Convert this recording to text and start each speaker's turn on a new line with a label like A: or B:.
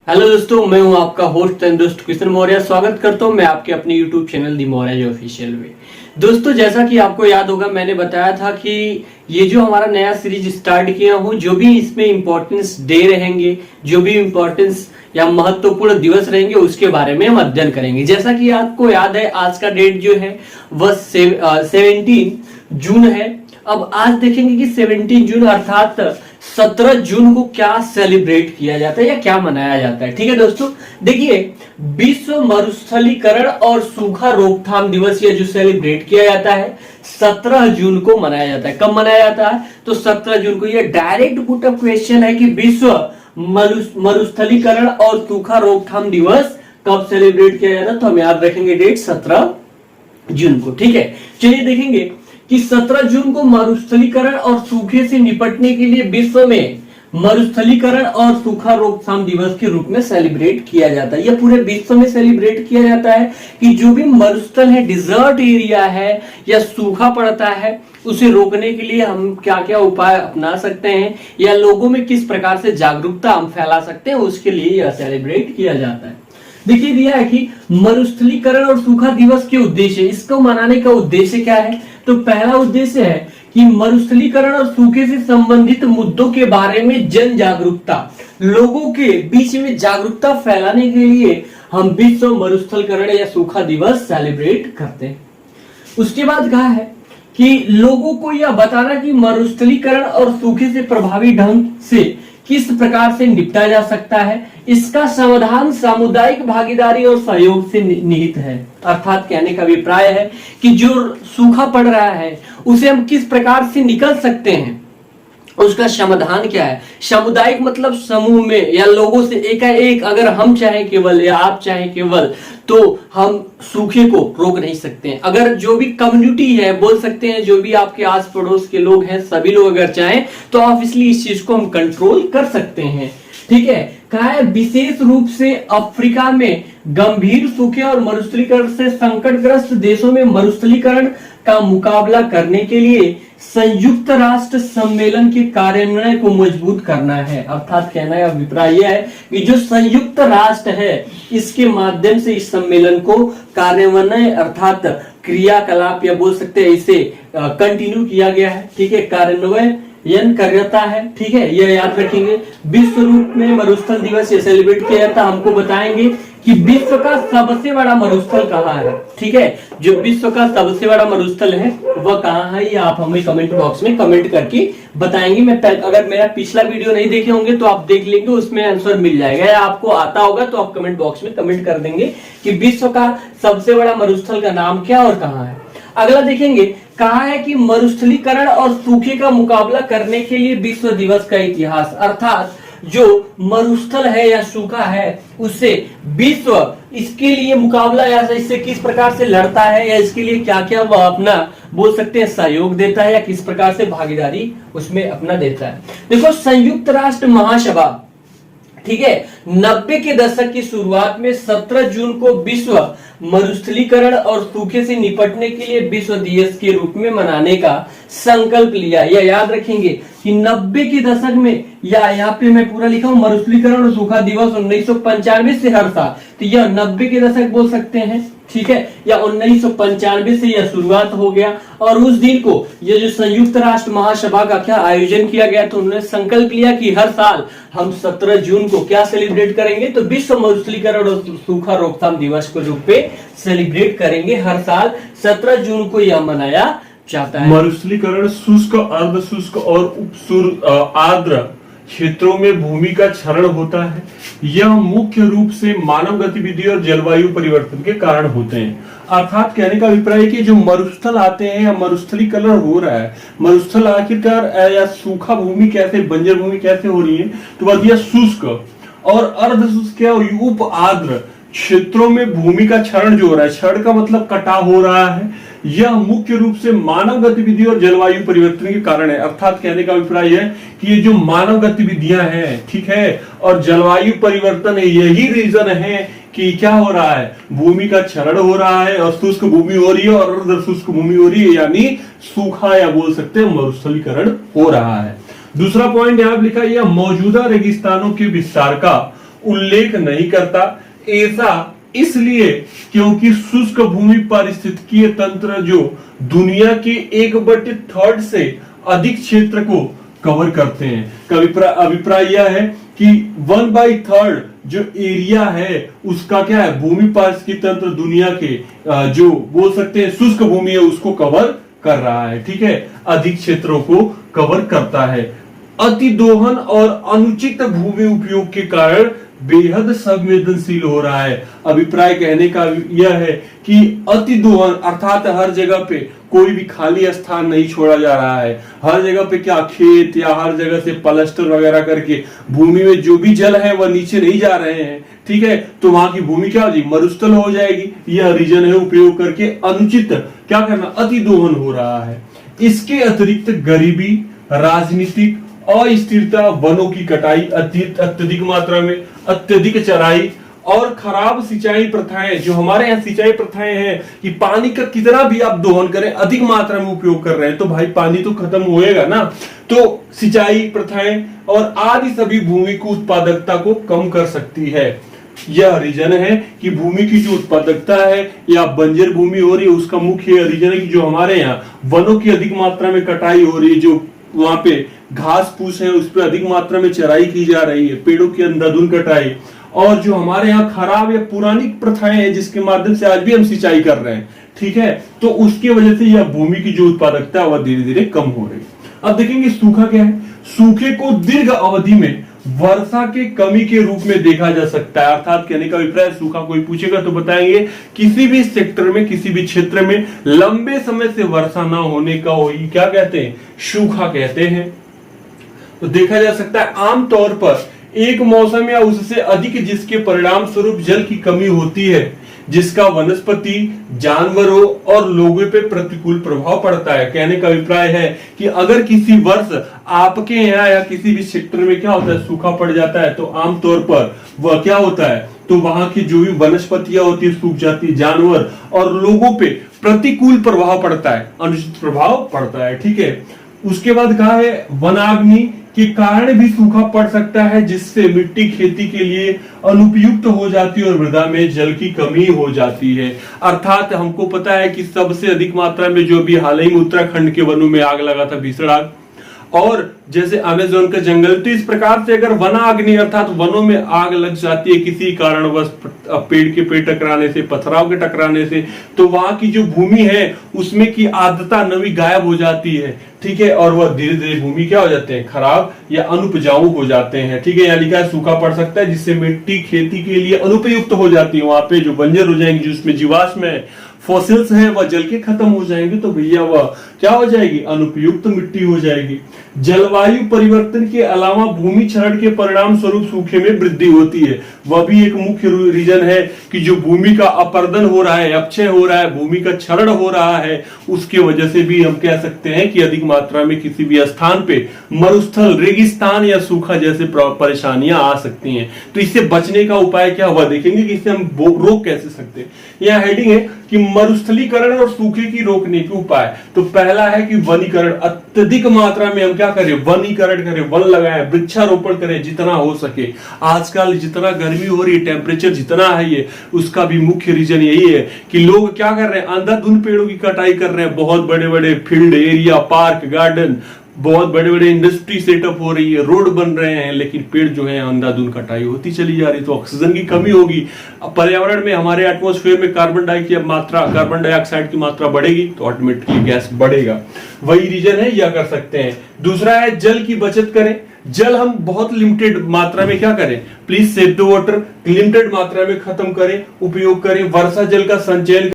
A: Hello दोस्तों, मैं हूं आपका होस्ट तंदुरुस्त किशन मौर्य। स्वागत करता हूं मैं आपके अपने यूट्यूब चैनल दी मौर्य ऑफिशियल में। दोस्तों, जैसा कि आपको याद होगा, मैंने बताया था कि ये जो हमारा नया सीरीज स्टार्ट किया हूं, जो भी इसमें इंपॉर्टेंस डे रहेंगे, जो भी इंपॉर्टेंस या महत्वपूर्ण दिवस रहेंगे, उसके बारे में हम अध्ययन करेंगे। जैसा कि आपको याद है, आज का डेट जो है वह 17 जून है। अब आज देखेंगे कि 17 जून अर्थात 17 जून को क्या सेलिब्रेट किया जाता है या क्या मनाया जाता है। ठीक है दोस्तों, देखिए, विश्व मरुस्थलीकरण और सूखा रोकथाम दिवस ये जो सेलिब्रेट किया जाता है 17 जून को मनाया जाता है। कब मनाया जाता है? तो 17 जून को। ये डायरेक्ट पुट अप क्वेश्चन है कि विश्व मरुस्थलीकरण और सूखा रोकथाम दिवस कब सेलिब्रेट किया जाता है, तो हम याद रखेंगे डेट 17 जून को। ठीक है, चलिए देखेंगे कि 17 जून को मरुस्थलीकरण और सूखे से निपटने के लिए विश्व में मरुस्थलीकरण और सूखा रोकथाम दिवस के रूप में सेलिब्रेट किया जाता है। यह पूरे विश्व में सेलिब्रेट किया जाता है कि जो भी मरुस्थल है, डिजर्ट एरिया है या सूखा पड़ता है, उसे रोकने के लिए हम क्या क्या उपाय अपना सकते हैं या लोगों में किस प्रकार से जागरूकता हम फैला सकते हैं, उसके लिए यह सेलिब्रेट किया जाता है। देखिए, दिया है कि मरुस्थलीकरण और सूखा दिवस के उद्देश्य, इसको मनाने का उद्देश्य क्या है? तो पहला उद्देश्य है कि मरुस्थलीकरण और सूखे से संबंधित मुद्दों के बारे में जन जागरूकता, लोगों के बीच में जागरूकता फैलाने के लिए हम विश्व मरुस्थलीकरण या सूखा दिवस सेलिब्रेट करते हैं। उसके बाद कहा है कि लोगों को यह बताना कि मरुस्थलीकरण और सूखे से प्रभावी ढंग से किस प्रकार से निपटा जा सकता है, इसका समाधान सामुदायिक भागीदारी और सहयोग से निहित है। अर्थात कहने का अभिप्राय है कि जो सूखा पड़ रहा है उसे हम किस प्रकार से निकल सकते हैं, उसका समाधान क्या है। सामुदायिक मतलब समूह में या लोगों से एकाएक, अगर हम चाहे केवल या आप चाहे केवल, तो हम सूखे को रोक नहीं सकते हैं। अगर जो भी कम्युनिटी है, बोल सकते हैं जो भी आपके आस पड़ोस के लोग हैं, सभी लोग अगर चाहें तो ऑब्वियसली इस चीज को हम कंट्रोल कर सकते हैं। ठीक है, कहा है विशेष रूप से अफ्रीका में गंभीर सूखे और मरुस्थलीकरण से संकटग्रस्त देशों में मरुस्थलीकरण का मुकाबला करने के लिए संयुक्त राष्ट्र सम्मेलन के कार्यान्वयन को मजबूत करना है। अर्थात कहना है अभिप्राय यह है कि जो संयुक्त राष्ट्र है, इसके माध्यम से इस सम्मेलन को कार्यान्वयन अर्थात क्रियाकलाप या बोल सकते हैं इसे कंटिन्यू किया गया है। ठीक है, कार्यान्वयन करता है। ठीक है, यह याद रखेंगे। विश्व रूप में मरुस्थल दिवस ये सेलिब्रेट किया जाता है। हमको बताएंगे कि विश्व का सबसे बड़ा मरुस्थल कहाँ है। ठीक है, जो विश्व का सबसे बड़ा मरुस्थल है वह कहाँ है, ये आप हमें कमेंट बॉक्स में कमेंट करके बताएंगे। मैं अगर मेरा पिछला वीडियो नहीं देखे होंगे तो आप देख लेंगे, उसमें आंसर मिल जाएगा, या आपको आता होगा तो आप कमेंट बॉक्स में कमेंट कर देंगे कि विश्व का सबसे बड़ा मरुस्थल का नाम क्या और कहाँ है। अगला देखेंगे, कहा है कि मरुस्थलीकरण और सूखे का मुकाबला करने के लिए विश्व दिवस का इतिहास, अर्थात जो मरुस्थल है या सूखा है उससे विश्व इसके लिए मुकाबला या इससे किस प्रकार से लड़ता है या इसके लिए क्या क्या वह अपना बोल सकते हैं सहयोग देता है या किस प्रकार से भागीदारी उसमें अपना देता है। देखो, संयुक्त राष्ट्र महासभा, ठीक है, 90 के दशक की शुरुआत में 17 जून को विश्व मरुस्थलीकरण और सूखे से निपटने के लिए विश्व दिवस के रूप में मनाने का संकल्प लिया। यह याद रखेंगे कि 90 के दशक में, या यहाँ पे मैं पूरा लिखा हूं, मरुस्थलीकरण और सूखा दिवस 1995 से हर साल, तो यह 90 के दशक बोल सकते हैं। ठीक है, या 1995 से यह शुरुआत हो गया और उस दिन को ये जो संयुक्त राष्ट्र महासभा का क्या आयोजन किया गया, तो उन्होंने संकल्प लिया कि हर साल हम 17 जून को क्या सेलिब्रेट करेंगे, तो विश्व मरुस्थलीकरण और सूखा रोकथाम दिवस के रूप में सेलिब्रेट करेंगे। हर साल 17 जून को यह मनाया जाता है।
B: मरुस्थलीकरण शुष्क, अर्ध शुष्क और उप आर्द्र क्षेत्रों में भूमि का क्षरण होता है। यह मुख्य रूप से मानव गतिविधि और जलवायु परिवर्तन के कारण होते हैं। अर्थात कहने का अभिप्राय है कि जो मरुस्थल आते हैं या मरुस्थलीकरण हो रहा है, मरुस्थल आखिरकार या सूखा भूमि कैसे, बंजर भूमि कैसे हो रही है, तो वह यह शुष्क और अर्ध शुष्क और उप आर्द्र क्षेत्रों में भूमि का क्षरण जो हो रहा है, क्षरण का मतलब कटाव हो रहा है, यह मुख्य रूप से मानव गतिविधि और जलवायु परिवर्तन के कारण है। अर्थात कहने का अभिप्राय है कि ये जो मानव गतिविधियां हैं, ठीक है, और जलवायु परिवर्तन है, यही रीजन है कि क्या हो रहा है, भूमि का क्षरण हो रहा है और शुष्क भूमि हो रही है और अर्ध शुष्क भूमि हो रही है, यानी सूखा या बोल सकते हैं मरुस्थलीकरण हो रहा है। दूसरा पॉइंट यहां लिखा है, यह मौजूदा रेगिस्तानों के विस्तार का उल्लेख नहीं करता। ऐसा इसलिए क्योंकि शुष्क भूमि पारिस्थितिकीय तंत्र जो दुनिया के 1/3 से अधिक क्षेत्र को कवर करते हैं। अभिप्राय यह है कि 1/3 जो एरिया है उसका क्या है, भूमि पारिस्थितिकी तंत्र दुनिया के जो बोल सकते हैं शुष्क भूमि है उसको कवर कर रहा है। ठीक है, अधिक क्षेत्रों को कवर करता है। अति दोहन और अनुचित भूमि उपयोग के कारण बेहद संवेदनशील हो रहा है। अभिप्राय कहने का यह है कि अति दोहन अर्थात हर जगह पे कोई भी खाली स्थान नहीं छोड़ा जा रहा है। हर जगह पे क्या खेत या हर जगह से प्लास्टर वगैरह करके भूमि में जो भी जल है वह नीचे नहीं जा रहे हैं। ठीक है, तो वहां की भूमि क्या हो जाएगी, मरुस्थल हो जाएगी। यह रीजन है उपयोग करके अनुचित क्या करना, अति दोहन हो रहा है। इसके अतिरिक्त गरीबी, राजनीतिक अस्थिरता, वनों की कटाई अत्यधिक मात्रा में, अत्यधिक चराई और खराब सिंचाई प्रथाएं, जो हमारे यहाँ सिंचाई प्रथाएं हैं कि पानी का कितना भी आप दोहन करें, अधिक मात्रा में उपयोग कर रहे हैं तो भाई पानी तो खत्म होएगा ना। तो सिंचाई प्रथाएं और आदि सभी भूमि की उत्पादकता को कम कर सकती है। यह रीजन है कि भूमि की जो उत्पादकता है या बंजर भूमि हो रही है उसका मुख्य रीजन है कि जो हमारे यहाँ वनों की अधिक मात्रा में कटाई हो रही है, जो वहां पे घास फूस है उस पर अधिक मात्रा में चराई की जा रही है, पेड़ों की अंधाधुंध कटाई, और जो हमारे यहाँ खराब या पुरानी प्रथाएं हैं जिसके माध्यम से आज भी हम सिंचाई कर रहे हैं। ठीक है, तो उसकी वजह से यह भूमि की जो उत्पादकता है वह धीरे धीरे कम हो रही है। अब देखेंगे सूखा क्या है। सूखे को दीर्घ अवधि में वर्षा के कमी के रूप में देखा जा सकता है। अर्थात कहने का अभिप्राय, सूखा कोई पूछेगा तो बताएंगे किसी भी सेक्टर में, किसी भी क्षेत्र में लंबे समय से वर्षा ना होने का वही क्या कहते हैं, सूखा कहते हैं। तो देखा जा सकता है आमतौर पर एक मौसम या उससे अधिक जिसके परिणाम स्वरूप जल की कमी होती है, जिसका वनस्पति, जानवरों और लोगों पे प्रतिकूल प्रभाव पड़ता है। कहने का अभिप्राय है कि अगर किसी वर्ष आपके यहाँ या किसी भी क्षेत्र में क्या होता है, सूखा पड़ जाता है, तो आमतौर पर वह क्या होता है, तो वहां की जो भी वनस्पतियां होती है सूख जाती है, जानवर और लोगों पे प्रतिकूल प्रभाव पड़ता है, अनुचित प्रभाव पड़ता है। ठीक है, उसके बाद कहा है वनाग्नि के कारण भी सूखा पड़ सकता है, जिससे मिट्टी खेती के लिए अनुपयुक्त हो जाती है और मृदा में जल की कमी हो जाती है। अर्थात हमको पता है कि सबसे अधिक मात्रा में जो भी हाल ही में उत्तराखंड के वनों में आग लगा था, भीषण आग, और जैसे अमेज़न का जंगल, तो इस प्रकार से अगर वनाग्नि अर्थात वनों में आग लग जाती है किसी कारणवश, पेड़ के पेड़ टकराने से, पथराव के टकराने से, तो वहां की जो भूमि है उसमें की आर्द्रता, नमी गायब हो जाती है। ठीक है, और वह धीरे धीरे भूमि क्या हो जाते हैं, खराब या अनुपजाऊ हो जाते हैं। ठीक है, यहाँ लिखा है सूखा पड़ सकता है जिससे मिट्टी खेती के लिए अनुपयुक्त हो जाती है, वहां पे जो बंजर हो जाएंगे, जो उसमें जीवाश्म है, फॉसिल्स हैं, वह जल के खत्म हो जाएंगे, तो भैया वह क्या हो जाएगी, अनुपयुक्त मिट्टी हो जाएगी। जलवायु परिवर्तन के अलावा भूमि क्षरण के परिणाम स्वरूप सूखे में वृद्धि होती है। वह भी एक मुख्य रीजन है कि जो भूमि का अपरदन हो रहा है, अपक्षय हो रहा है, भूमि का क्षरण हो रहा है, उसके वजह से भी हम कह सकते हैं कि अधिक मात्रा में किसी भी स्थान पे मरुस्थल, रेगिस्तान या सूखा जैसे परेशानियां आ सकती हैं। तो इससे बचने का उपाय क्या हुआ, देखेंगे कि इससे हम रोक कैसे सकते हैं। यह हेडिंग है कि मरुस्थलीकरण और सूखे की रोकने के उपाय। तो पहला है कि वनीकरण, अत्यधिक मात्रा में हम क्या करें, वनीकरण करें, वन लगाएं, वृक्षारोपण करें जितना हो सके। आजकल जितना गर्मी हो रही है, टेम्परेचर जितना है ये, उसका भी मुख्य रीजन यही है कि लोग क्या कर रहे हैं, अंधाधुंध पेड़ों की कटाई कर रहे हैं। बहुत बड़े बड़े फील्ड एरिया, पार्क, गार्डन, बहुत बड़े बड़े इंडस्ट्री सेटअप हो रही है, रोड बन रहे हैं, लेकिन पेड़ जो है अंधाधुंध कटाई होती चली जा रही, तो ऑक्सीजन की कमी होगी। पर्यावरण में, हमारे एटमॉस्फेयर में कार्बन डाइऑक्साइड की मात्रा बढ़ेगी तो ऑटोमेटिकली गैस बढ़ेगा। वही रीजन है, यह कर सकते हैं। दूसरा है जल की बचत करें। जल हम बहुत लिमिटेड मात्रा में क्या करें, please save the water, limited मात्रा में खत्म करें, उपयोग करें। वर्षा जल का संचयन